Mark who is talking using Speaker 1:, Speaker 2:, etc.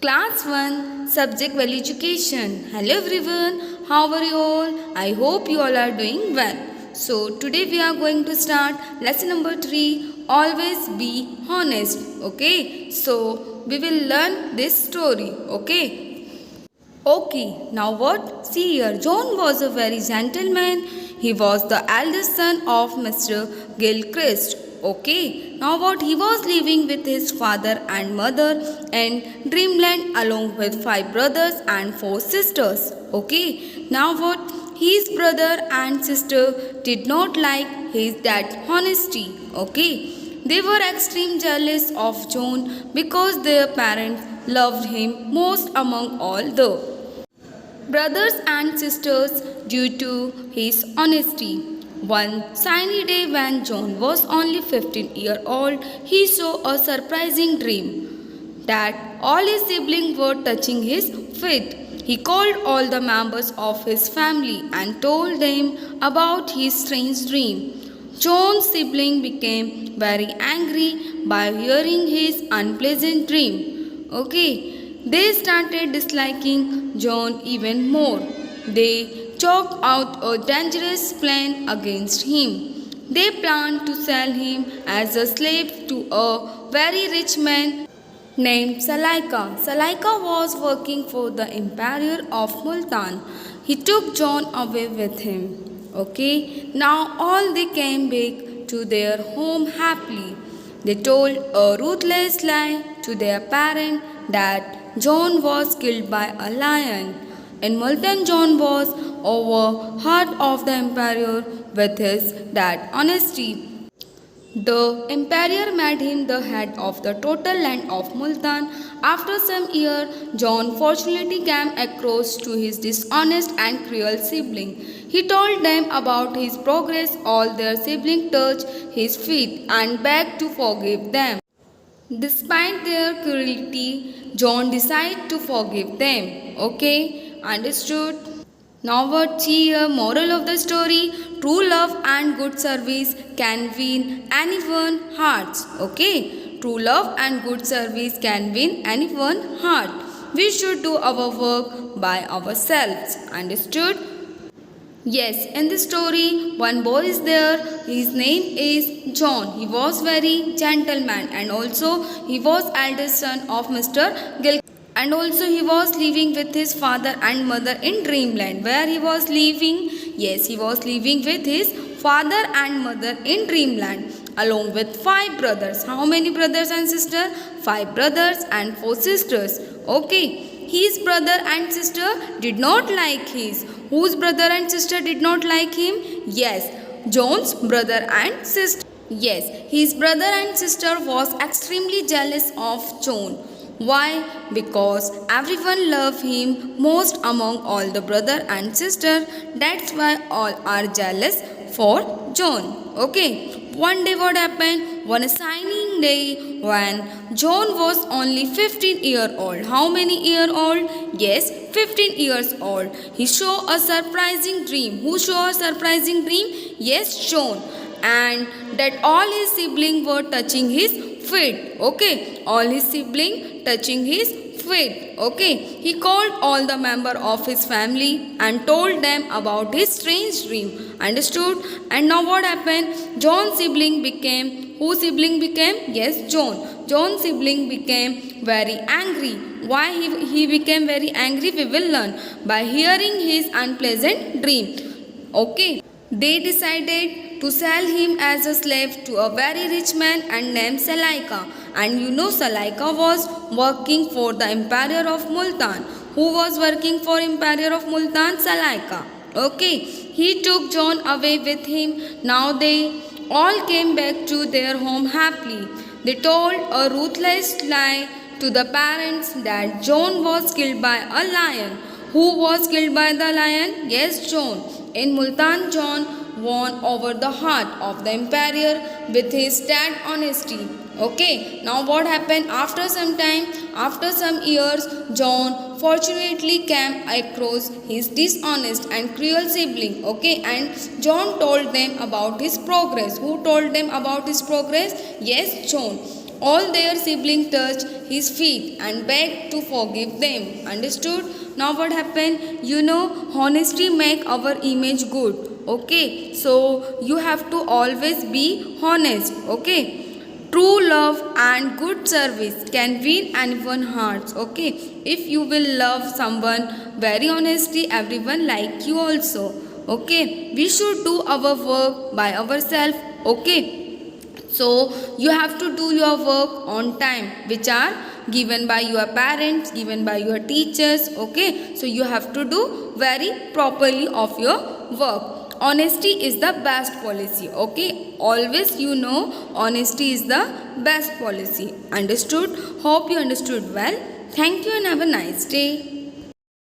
Speaker 1: Class 1 Subject Value Education. Hello everyone, how are you all? I hope you all are doing well. So today we are going to start lesson number 3, Always Be Honest. Okay, so we will learn this story. Okay, now what? See here, John was a very gentleman. He was the eldest son of Mr. Gilchrist. Okay, now what? He was living with his father and mother in Dreamland along with 5 brothers and 4 sisters. Okay, now what? His brother and sister did not like his dad's honesty. Okay, they were extremely jealous of John because their parents loved him most among all the brothers and sisters due to his honesty. One sunny day when John was only 15 years old, he saw a surprising dream that all his siblings were touching his feet. He called all the members of his family and told them about his strange dream. John's sibling became very angry by hearing his unpleasant dream. They started disliking John even more. They chalked out a dangerous plan against him. They planned to sell him as a slave to a very rich man named Salaika. Salaika was working for the Emperor of Multan. He took John away with him. Now all they came back to their home happily. They told a ruthless lie to their parent that John was killed by a lion. In Multan, John was overheard of the emperor with his dad's honesty. The emperor made him the head of the total land of Multan. After some years, John fortunately came across to his dishonest and cruel sibling. He told them about his progress. All their siblings touched his feet and begged to forgive them. Despite their cruelty, John decided to forgive them. Understood? Now what's here? Moral of the story: true love and good service can win anyone's hearts. True love and good service can win anyone's heart. We should do our work by ourselves. Understood? Yes, in the story, one boy is there. His name is John. He was very gentleman and also he was eldest son of Mr. Gil. And also he was living with his father and mother in Dreamland. Where he was living? Yes, he was living with his father and mother in Dreamland along with 5 brothers. How many brothers and sisters? 5 brothers and 4 sisters. His brother and sister did not like his. Whose brother and sister did not like him? Yes, John's brother and sister. Yes, his brother and sister was extremely jealous of John. Why? Because everyone loved him most among all the brother and sister. That's why all are jealous for John. One day what happened? One sunny day when John was only 15 years old. How many years old? Yes, 15 years old. He saw a surprising dream. Who saw a surprising dream? Yes, John. And that all his siblings were touching his feet. All his siblings touching his feet. He called all the members of his family and told them about his strange dream. Understood? And now what happened? John's sibling became, whose sibling became? Yes, John. John's sibling became very angry. Why he became very angry? We will learn by hearing his unpleasant dream. They decided to sell him as a slave to a very rich man and named Salaika. And you know Salaika was working for the Emperor of Multan. Who was working for Emperor of Multan? Salaika. He took John away with him. Now they all came back to their home happily. They told a ruthless lie to the parents that John was killed by a lion. Who was killed by the lion? Yes, John. In Multan, John won over the heart of the emperor with his dad's honesty. Now what happened? After some time, after some years, John fortunately came across his dishonest and cruel sibling. And John told them about his progress. Who told them about his progress? Yes, John. All their siblings touched his feet and begged to forgive them. Understood? Now what happened? Honesty make our image good. Okay, so you have to always be honest. Okay, true love and good service can win anyone's hearts. Okay, if you will love someone very honestly, everyone like you also. Okay, we should do our work by ourselves. Okay, so you have to do your work on time, which are given by your parents, given by your teachers. Okay, so you have to do very properly of your work. Honesty is the best policy. Okay, always honesty is the best policy. Understood? Hope you understood well. Thank you and have a nice day.